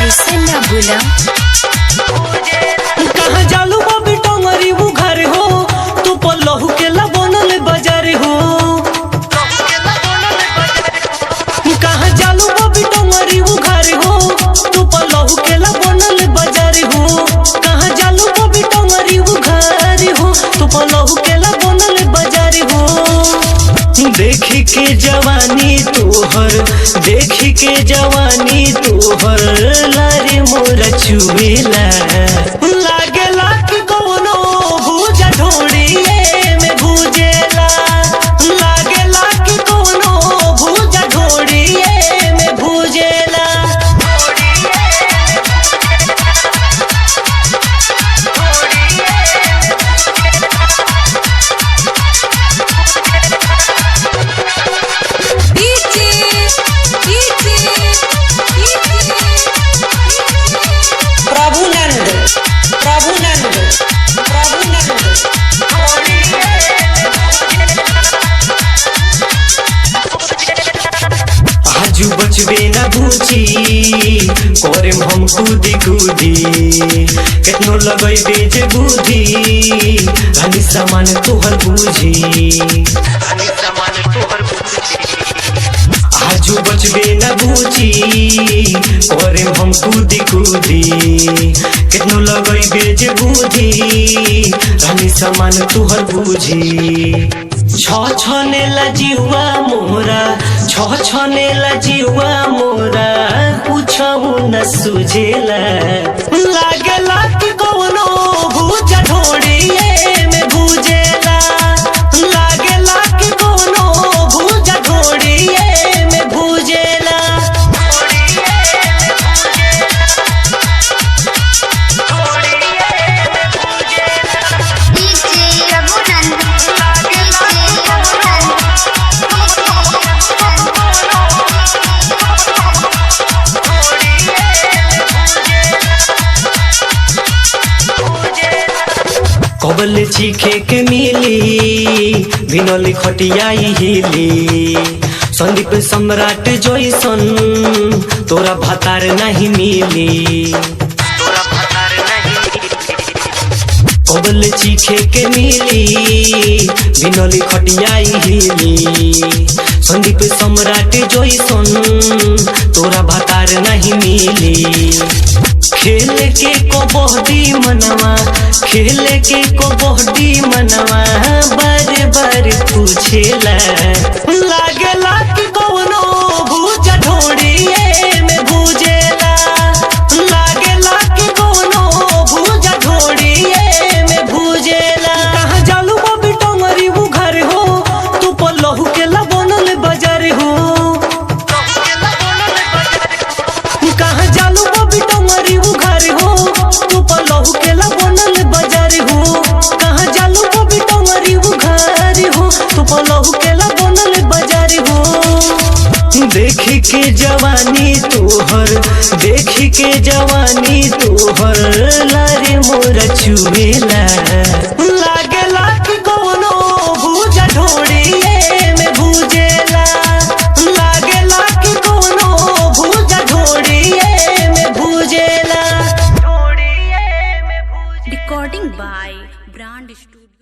ऐसे ना बोला कहाँ जालू बाबी टंगरी वो घर हो तू पल्लहू के बनल बाजार हो। कहाँ जालू बाबी टंगरी वो घर हो तू पल्लहू के बनल बाजार हो। कहाँ जालू बाबी टंगरी वो घर हो तू पल्लहू के बनल बाजार हो। देखी के जवानी तोहर देखी के जवानी तोहर लारे मोरा चुबेला लागेला कि कौनो भूजा ढोड़िए में भूजेला। लागेला कि कौनो भूजा ढोड़िए में भूजेला। आजू बचबे ना बूझी करे हम कूदी कूदी कितनो लगैबे जे बुद्धि रानी सामान तोहर बूझी। आजू बचबे ना बूझी करे हम कूदी कूदी कितनो लगैबे जे बुद्धि रानी सामान तोहर बूझी। छने ला जीवा मोरा छने ला जीवा मोरा पूछहु न सुझेला। लागेला कि कौनो भूजा ढोड़िए में भूजेला। लागेला कि कौनो भूजा ढोड़िए में भूजेला। कबल चीखे के मिली भिनली खटियाई हिली संदीप सम्राट जैसन तोरा भतार नहीं मिली। कबल चीखे के मिली भिनली खटियाई हिली संदीप सम्राट जैसन तोरा भतार नहीं मिली। खेल के कबड्डी मनवा खेल के कबड्डी मनवा बार बार पूछेला। लागेला कि कौनो भूजा ढोड़िए में भूजेला। लागेला कि कौनो भूजा ढोड़िए में भूजेला। कहाँ जालू बाबी टंगरी वो घर हो तू पल्लहू के बनल बाजार हो। कहाँ जालू बाबी टंगरी वो घर हो तू पल्लहू के बनल बाजार हो। कहाँ जालू बाबी टंगरी वो घर हो तू पल्लहू के बनल बाजार हो। देखी के जवानी तोहर देखी के जवानी तोहर लारे मोरा चुबेला। लागेला कि कौनो भूजा ढोड़िए में भूजेला। लागेला कि कौनो भूजा ढोड़िए में भूजेला। Recording by brand studio.